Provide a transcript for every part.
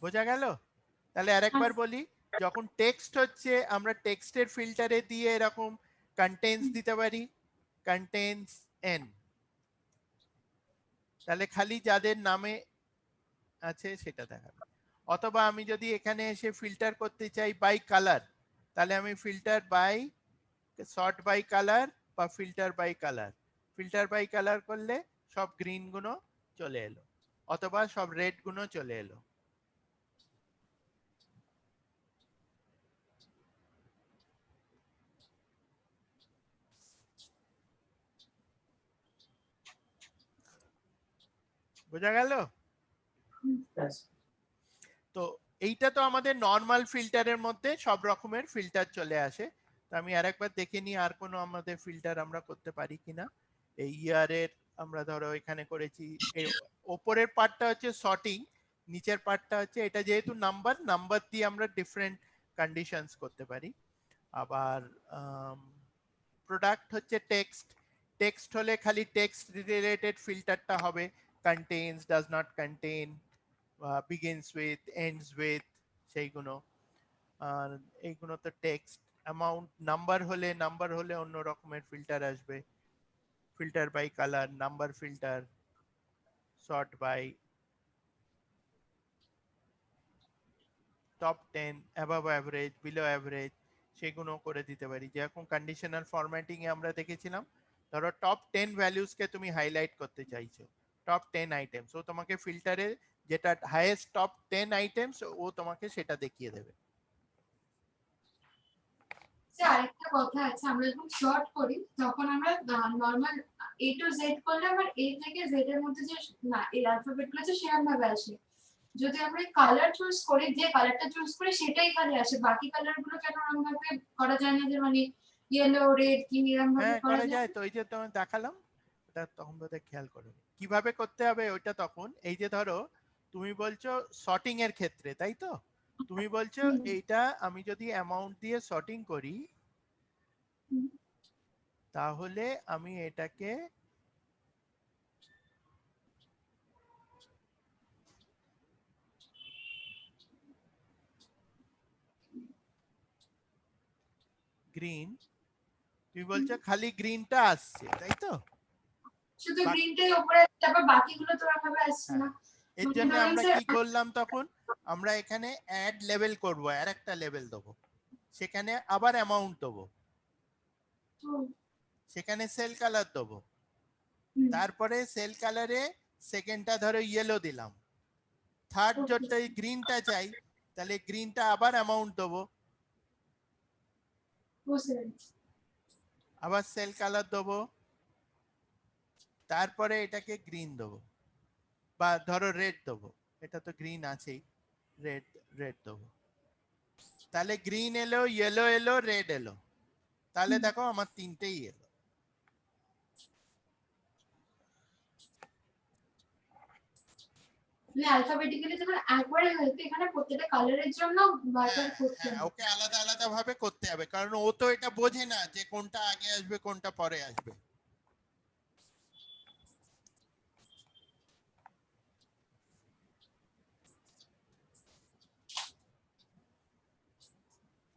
বোঝা গেল? তাহলে আরেকবার বলি, যখন টেক্সট হচ্ছে আমরা টেক্সটের ফিল্টারে দিয়ে এরকম কন্টেন্টস দিতে পারি, কন্টেন্টস এন, তাহলে খালি যাদের নামে আছে সেটা দেখাবে। অথবা আমি যদি এখানে এসে ফিল্টার করতে চাই বাই কালার, তাহলে আমি filter by sort by colour বা filter by colour, filter by colour করলে সব গ্রিন গুলো চলে এলো অথবা সব রেড গুলো চলে এলো। বোঝা গেল? তো এইটা তো আমাদের নর্মাল ফিল্টারের মধ্যে সব রকমের ফিল্টার চলে আসে। তো আমি আরেকবার দেখে নিই আর কোনো আমাদের ফিল্টার আমরা করতে পারি কিনা। এই ইয়ারের আমরা ধরো এখানে করেছি, এই ওপরের পার্টটা হচ্ছে সর্টিং, নিচের পার্টটা হচ্ছে এটা যেহেতু নাম্বার, নাম্বার দিয়ে আমরা ডিফারেন্ট কন্ডিশনস করতে পারি। আবার প্রোডাক্ট হচ্ছে টেক্সট, টেক্সট হলে খালি টেক্সট রিলেটেড ফিল্টারটা হবে, contains, does not contain, begins with, ends with, সেইগুলো। আর এইগুলো তো টেক্সট। অ্যামাউন্ট নাম্বার হলে অন্য রকমের ফিল্টার আসবে, filter by colour, number filter, sort by top 10, above average, below average, সেগুলো করে দিতে পারি। যেরকম কন্ডিশনাল ফরম্যাটিং এ আমরা দেখেছিলাম, ধরো টপ 10 ভ্যালুসকে তুমি হাইলাইট করতে চাইছো, টপ 10 আইটেমস, ও তোমাকে ফিল্টারে যেটা হাইয়েস্ট টপ 10 আইটেমস ও তোমাকে সেটা দেখিয়ে দেবে। আরেকটা কথা আছে, আমরা যখন শর্ট করি তখন আমরা নরমাল এ টু জেড করলে আমার এ থেকে জেড এর মধ্যে যে না এই অ্যালফাবেট গুলো আছে সেরকম ভাবে আসে। যদি আমরা কালার চুজ করি, যে কালারটা চুজ করি সেটাই খালি আসে, বাকি কালার গুলো কেন এরকম ভাবে করা যায় না যে মানে ইয়েলো রেড কি এরকম ভাবে হ্যাঁ করা করা যায়? যায় তো, ওই যে তোমায় দেখালাম, ওটা তখন বোধহয় খেয়াল করো কিভাবে করতে হবে ওইটা। তখন এই যে ধরো তুমি বলছো শর্টিং এর ক্ষেত্রে, তাই তো? তুমি বলছো এইটা আমি যদি অ্যামাউন্ট দিয়ে শর্টিং করি, তাহলে আমি এটাকে গ্রিন, তুমি বলছো খালি গ্রিনটা আসছে, তাই তো? শুধু গ্রিনটাই উপরে, তারপর বাকিগুলো তো এভাবে আসছে হ্যাঁ, না। এর মানে জন্য ধরেন আমরা স্যার কি করলাম তখন, আমরা এখানে অ্যাড লেভেল করব, আর একটা লেভেল দেবো, সেখানে আবার অ্যামাউন্ট দেবো, সেখানে সেল কালার দেবো, তারপরে সেল কালারে সেকেন্ডটা ধরো ইয়েলো দিলাম, থার্ড যেটা গ্রিনটা চাই, তাহলে গ্রিনটা আবার অ্যামাউন্ট দেবো, আবার সেল কালার দেবো, তারপরে এটাকে গ্রিন দেবো, বা ধরো রেড দেবো, এটা তো গ্রিন আছেই, রেড, রেড দেবো, তাহলে গ্রিন এলো, ইয়েলো এলো, রেড এলো, তাহলে দেখো আমার তিনটেই এলো। মানে অ্যালফাবেটিক্যালি যখন একবারে হয়েছে এখানে প্রত্যেকটা কালারের জন্য বারবার হ্যাঁ করতে হ্যাঁ, হবে। ওকে আলাদা আলাদা ভাবে করতে হবে, কারণ ও তো এটা বোঝে না যে কোনটা আগে আসবে কোনটা পরে আসবে।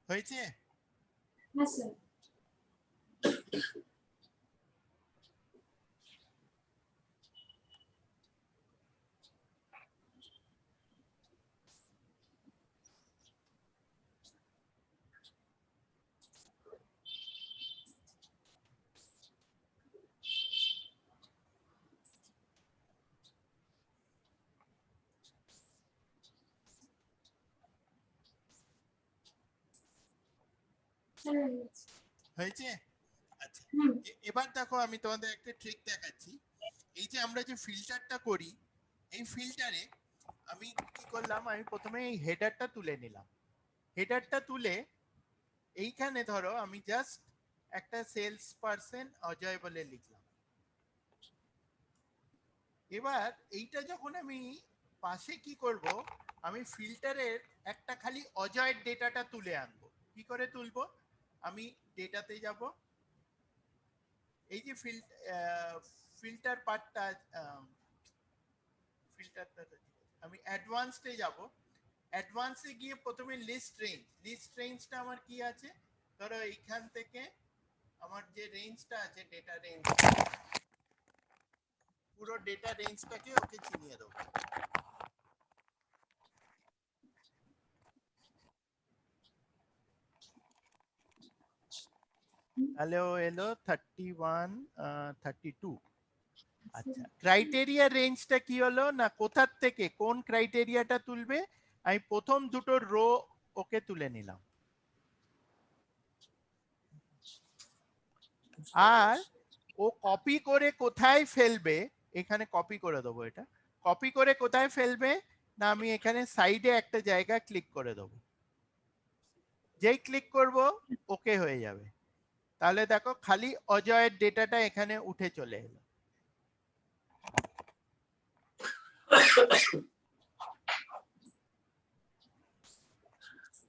হয়েছে? হ্যাঁ স্যার। হয়েছে? আচ্ছা, হুম। এবার দেখো আমি তোমাদের একটা ট্রিক দেখাচ্ছি। এই যে আমরা যে ফিল্টারটা করি, এই ফিল্টারে আমি কি করলাম, আমি প্রথমে এই হেডারটা তুলে নিলাম, হেডারটা তুলে এইখানে ধরো আমি জাস্ট একটা সেলস পার্সন অজয় বলে লিখলাম। এবার এইটা যখন আমি পাশে কি করব, আমি ফিল্টারের একটা খালি অজয়ের ডেটাটা তুলে আনবো। কি করে তুলবো, আমি ডেটাতে যাব, এই যে ফিল্টার পার্টটা, ফিল্টারটা আমি অ্যাডভান্সডে যাব, অ্যাডভান্সে গিয়ে প্রথমে লিস্ট রেঞ্জটা আমার কি আছে, ধরো এইখান থেকে আমার যে রেঞ্জটা আছে ডেটা রেঞ্জ, পুরো ডেটা রেঞ্জটাকে ওকে চিনিয়ে দেবো। তাহলে ও এলো 31 32। আচ্ছা, ক্রাইটেরিয়া রেঞ্জটা কি হলো না, কোথার থেকে কোন ক্রাইটেরিয়াটা তুলবে, আমি প্রথম দুটো রো ওকে তুলে নিলাম। আর ও কপি করে কোথায় ফেলবে, এখানে কপি করে দেবো, এটা কপি করে কোথায় ফেলবে না, আমি এখানে সাইডে একটা জায়গা ক্লিক করে দেবো, যেই ক্লিক করব ওকে হয়ে যাবে। তাহলে দেখো খালি অজয়ের ডেটাটা এখানে উঠে চলে এলো।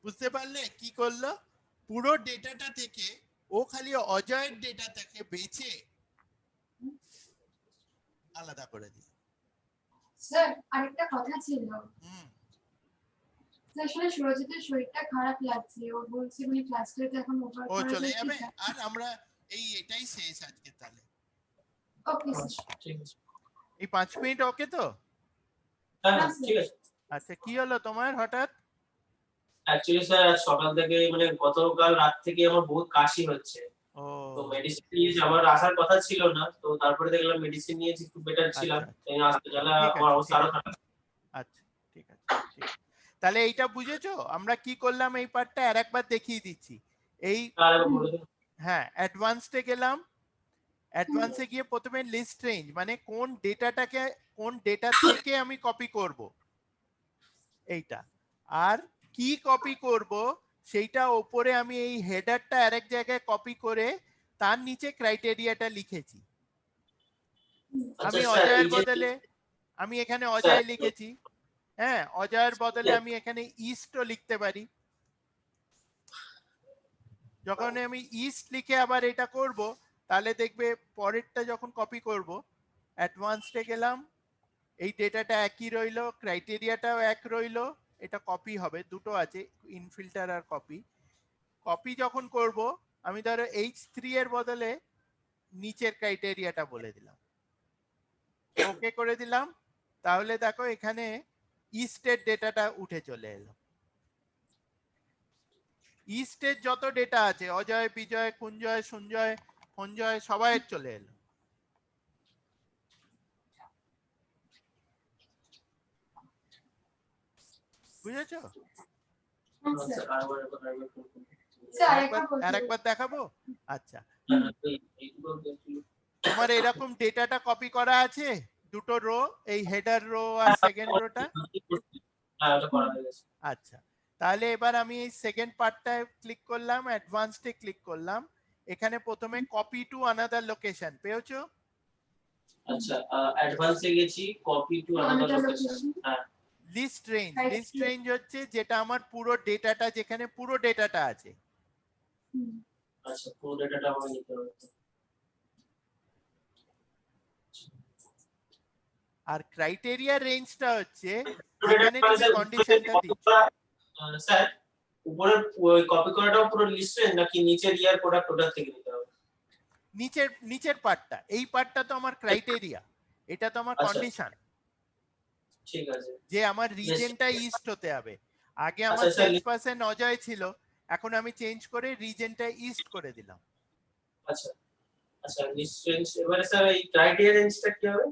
বুঝতে পারলে কি করলো, পুরো ডেটাটা থেকে ও খালি অজয়ের ডেটা থেকে বেছে আলাদা করে দিল। স্যার আরেকটা কথা ছিল, হুম, আসলে সুরজিতের শরীরটা খারাপ লাগছে, ও বলছে উনি ক্লাসটাতে এখন ওভার ও করা চলে যায় যাবে, ঠিক আছে? আর আমরা এটাই শেষ আজকে তাহলে। Okay sir. ঠিক আছে, এই 5 মিনিট ওকে তো? হ্যাঁ ঠিক আছে। আচ্ছা, কি হলো তোমার হঠাৎ? অ্যাকচুয়ালি স্যার আজ সকাল থেকে মানে গতকাল রাত থেকে আমার বহুত কাশি হচ্ছে, ও তো মেডিসিন নিয়েছি, আমার আসার কথা ছিল না, তো তারপরে দেখলাম মেডিসিন নিয়েছি, একটু বেটার ছিলাম, আচ্ছা তাই আসতে গেলে ঠিক আমার আছে, অবস্থা ঠিক আরো আছে, খারাপ। আচ্ছা ঠিক আছে, ঠিক আছে। তাহলে এইটা বুঝেছো আমরা কি করলাম, এই পার্টটা আর একবার দেখিয়ে দিচ্ছি। এই আর একবার বলে দিন। হ্যাঁ, অ্যাডভান্সডে গেলাম, অ্যাডভান্সে গিয়ে প্রথমে লিস্ট রেঞ্জ মানে কোন ডেটাটাকে কোন ডেটা থেকে আমি কপি করব এইটা, আর কি কপি করব সেইটা ওপরে আমি এই হেডারটা আরেক জায়গায় কপি করে তার নিচে ক্রাইটেরিয়াটা লিখেছি। আচ্ছা আমি স্যার, অজয়ের এই যে বদলে আমি এখানে স্যার অজয় লিখেছি, হ্যাঁ অজয়ের বদলে আমি এখানে ইস্টও লিখতে পারি। যখন আমি ইস্ট লিখে আবার এটা করব, তাহলে দেখবে পরেরটা যখন কপি করব, অ্যাডভান্সডে গেলাম, এই ডেটাটা একই রইলো, ক্রাইটেরিয়াটাও এক রইলো, এটা কপি হবে, দুটো আছে ইনফিল্টার আর কপি। কপি যখন করব আমি ধরো H3 এর বদলে নিচের ক্রাইটেরিয়াটা বলে দিলাম, ওকে করে দিলাম। তাহলে দেখো এখানে ইস্টের ডেটাটা উঠে চলে এলো, ইস্টের যত ডেটা আছে অজয় বিজয় কুঞ্জয় সঞ্জয় সঞ্জয় সবাইয়ের চলে এলো। বুঝেছো? স্যার আরেকবার স্যার আরেকবার বলতে আরেকবার দেখাবো? আচ্ছা, এইটুকু একটু- তোমার এরকম ডেটাটা কপি করা আছে, দুটো রো, এই হেডার রো আর সেকেন্ড রোটা। হ্যাঁ ওটা করা হয়ে গেছে। আচ্ছা, তাহলে এবার আমি এই সেকেন্ড পার্টটায় ক্লিক করলাম, অ্যাডভান্সডে ক্লিক করলাম, এখানে প্রথমে কপি টু আনাদার লোকেশন পেয়েছো? আচ্ছা, অ্যাডভান্সে গেছি, কপি টু আনাদার লোকেশন। হ্যাঁ লিস্ট রেঞ্জ হচ্ছে যেটা আমার পুরো ডেটাটা, যেখানে পুরো ডেটাটা আছে। আচ্ছা, পুরো ডেটাটা আমাকে নিতে হবে। আর ক্রাইটেরিয়া রেঞ্জটা হচ্ছে পুরো যেখানে ডেটা তুমি স্যার কন্ডিশনটা দিচ্ছ। স্যার উপরের ওই কপি করাটাও পুরো লিস্ট নাকি নিচের ইয়ার প্রোডাক্ট ওটার থেকে নিতে হবে? নিচের পার্টটা, এই পার্টটা তো আমার ক্রাইটেরিয়া, এটা তো আমার আচ্ছা কন্ডিশন, ঠিক আছে। যে আমার রিজনটা ইস্ট হতে হবে। আগে আমার আচ্ছা স্যার, সেলস পারসন অজয় ছিল, এখন আমি চেঞ্জ করে রিজনটা ইস্ট করে দিলাম। আচ্ছা আচ্ছা লিস্ট রেঞ্জ, এবারে স্যার এই ক্রাইটেরিয়া রেঞ্জটা কি হবে?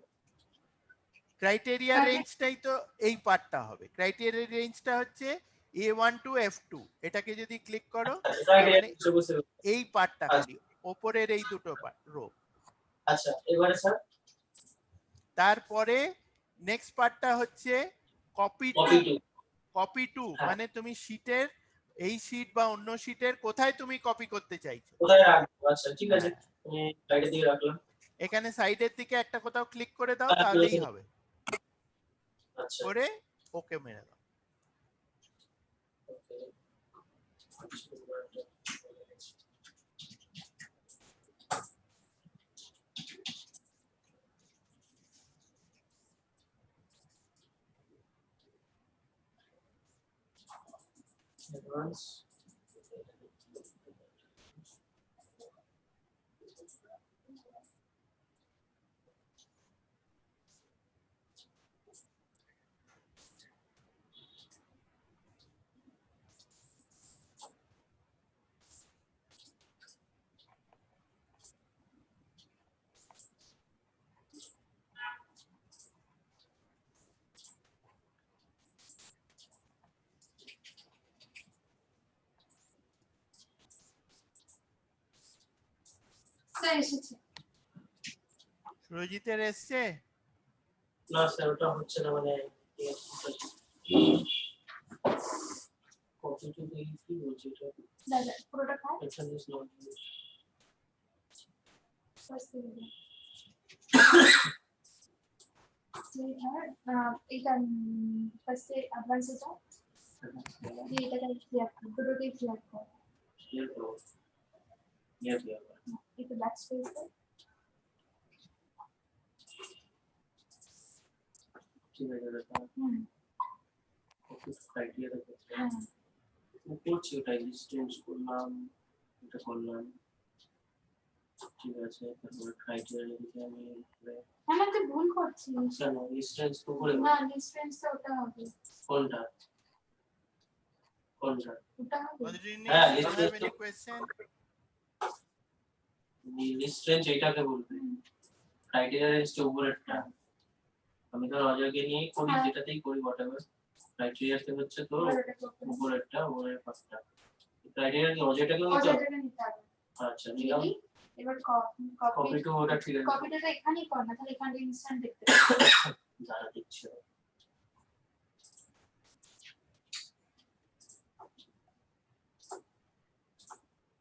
ক্রাইটেরিয়া রেঞ্জটাই তো এই পার্টটা হবে, ক্রাইটেরিয়া রেঞ্জটা হচ্ছে A1 টু F2, এটাকে যদি ক্লিক করো এটা তার মানে বুঝতে বুঝতে এই পার্টটা আচ্ছা খালি ওপরের এই দুটো রো। আচ্ছা, এবারে স্যার তারপরে নেক্সট পার্টটা হচ্ছে copy to. Copy to. Copy to হ্যাঁ। মানে তুমি শীটের, এই শীট বা অন্য শীটের কোথায় তুমি কপি করতে চাইছো। কোথায় রাখবো? আচ্ছা ঠিক আছে, হ্যাঁ, আমি সাইডের দিকে রাখলাম। এখানে সাইডের দিকে একটা কোথাও ক্লিক করে দাও, হ্যাঁ, তাহলেই হবে, আচ্ছা করে ওকে মেরে দাও। অ্যাডভান্স স্যার এসেছে। সুরজিতের এসছে? না স্যার ওটা হচ্ছে না, মানে কপি টু কি বলছে এটা, দাদা পুরোটা খাও। অ্যাকশন ইজ নট ফার্স্ট দিন এটা ফার্স্টে অ্যাডভান্স এটা দিয়ে এটাকে ক্লিয়ার করো, দুটোকেই ক্লিয়ার করো। ক্লিয়ার করো, ক্লিয়ার ক্লিয়ার একটু ব্যাক স্পেস দাও। ঠিক আছে এটা হুম কপি ক্রাইটেরিয়া করতে হ্যাঁ করছি, ওটা এক্সিস্টেন্স করলাম, এটা করলাম, ঠিক আছে। তারপরে ক্রাইটেরিয়া লিখে আমি আমি তো ভুল করছি। কেন ডিসটেন্স তো করে না ডিসটেন্সটা ওটা হবে, কোনটা কোনটা ওটা হবে। Badrinath, হ্যাঁ, do you have list- any question? Distance এইটাকে বলবে, হুম, ক্রাইটেরিয়া রেঞ্জটা উপরেরটা। আমি তো অজয়কে নিয়ে করি, হ্যাঁ। যেটাতেই করি হোয়াটএভার, ক্রাইটেরিয়াতে হচ্ছে তো এবার ওটা করতে হবে। উপরেরটা, উপরের পাঁচটা ক্রাইটেরিয়া কি অজয়টাকেও নিতে হবে? অজাটাকে নিতে হবে। আচ্ছা নিলাম, নিলি, এবার কপি কপি টু ওটা ঠিক আছে, কপিটা তো এখানেই কর না, তাহলে এখানে ইনস্ট্যান্ট দেখতে পাবি। যারা দিচ্ছে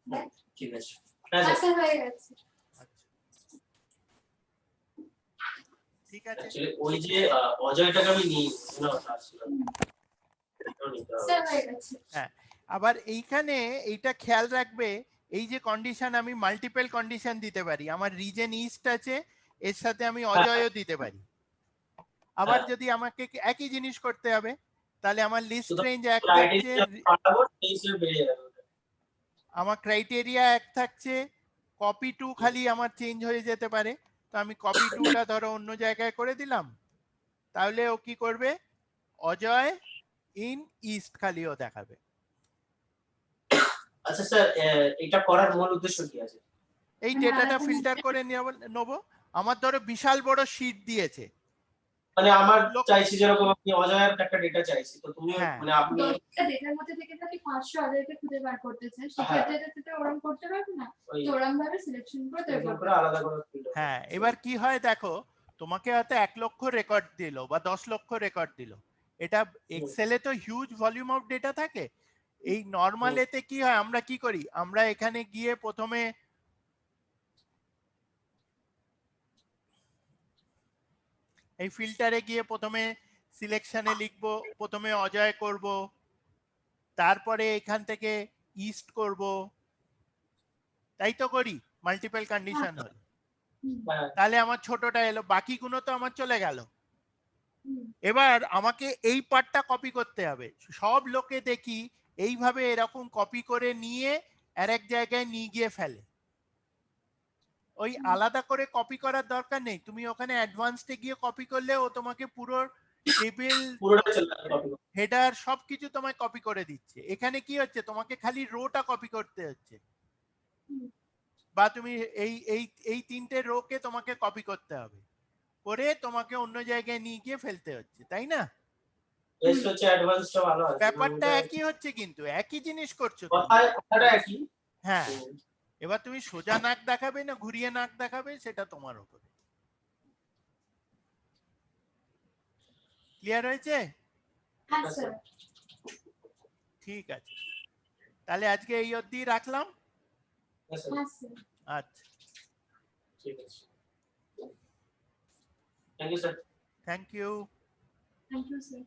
দেখ, ঠিক আছে। হ্যাঁ আচ্ছা হয়ে গেছে। আচ্ছা ঠিক আছে, অ্যাকচুয়ালি ওই যে অজয়টাকে আমি নিই না, আসছিল হুম, এটাও নিতে হবে। স্যার হয়ে গেছে। হ্যাঁ আবার এইখানে এইটা খেয়াল রাখবে, এই যে কন্ডিশন আমি মাল্টিপল কন্ডিশন দিতে পারি, আমার রিজন ইস্ট আছে, এর সাথে আমি অজয়ও দিতে পারি। আবার হ্যাঁ। যদি আমাকে একই জিনিস করতে হবে, তাহলে আমার লিস্ট শুধু রেঞ্জ এক থাকছে, ক্রাইটেরিয়া পাঠাবো, সেই হিসেবে বেরিয়ে যাবে ওটা। আমার ক্রাইটেরিয়া এক থাকছে, কপি টু খালি আমার চেঞ্জ হয়ে যেতে পারে। তো আমি কপি টুটা ধরো অন্য জায়গায় করে দিলাম, তাহলে ও কি করবে, অজয় ইন ইস্ট খালি ও দেখাবে। আচ্ছা স্যার, এটা করার মূল উদ্দেশ্য কি আছে? এই মানে ডেটাটা আলাদা ফিল্টার করে নেব। আমার ধরো বিশাল বড় শীট দিয়েছে, মানে আমার লোক- চাইছি যেরকম আপনি অজয়ের একটা ডেটা চাইছি, তো তুমি হ্যাঁ। মানে আপনি 10টা ডেটার মধ্যে থেকে যদি 500 অজায়কে খুঁজে বার করতে চাই, সেক্ষেত্রে তো ওরকম করতে পারবে না। ওই তো ওরকম ভাবে সিলেকশন করে এরকম তৈরি করে আলাদা করে ফিল্টার হ্যাঁ এবার কি হয় দেখো, তোমাকে হয়তো 1 লক্ষ রেকর্ড দিল বা 10 লক্ষ রেকর্ড দিল, এটা এক্সেলে তো হিউজ ভলিউম অফ ডেটা থাকে। এই নর্মাল এতে কি হয়, আমরা কি করি, আমরা এখানে গিয়ে প্রথমে এই ফিল্টারে গিয়ে প্রথমে সিলেকশনে লিখবো, প্রথমে অজয় করব, তারপরে এখান থেকে ইস্ট করব, তাই তো করি মাল্টিপল কন্ডিশন হলে। তাহলে আমার ছোটটা এলো, বাকিগুলো তো আমার চলে গেল। এবার আমাকে এই পার্টটা কপি করতে হবে। সব লোকে দেখি এইভাবে এরকম কপি করে নিয়ে আরেক জায়গায় নিয়ে গিয়ে ফেলে। ওই আলাদা করে কপি করার দরকার নেই, তুমি ওখানে অ্যাডভান্সডে গিয়ে কপি করলে ও তোমাকে পুরো টেবিল পুরোটা চলে যাবে কপি করতে। হেডার সবকিছু তোমায় কপি করে দিচ্ছে। এখানে কি হচ্ছে, তোমাকে খালি রোটা কপি করতে হচ্ছে, বা তুমি এই এই এই তিনটে রোকে তোমাকে কপি করতে হবে, করে তোমাকে অন্য জায়গায় নিয়ে গিয়ে ফেলতে হচ্ছে, তাই না? বেস্ট হচ্ছে অ্যাডভান্সটা ভালো আছে, ব্যাপারটা একই হচ্ছে, কিন্তু একই জিনিস করছো তুমি। কথাটা একই। হ্যাঁ এবার তুমি সোজা নাক দেখাবে না ঘুরিয়ে নাক দেখাবে, সেটা তোমার উপরে। ক্লিয়ার হয়েছে? হ্যাঁ স্যার। ঠিক আছে, তাহলে আজকে এই অবধি রাখলাম। হ্যাঁ স্যার, হ্যাঁ স্যার। আচ্ছা ঠিক আছে, thank you sir. Thank you. Thank you sir.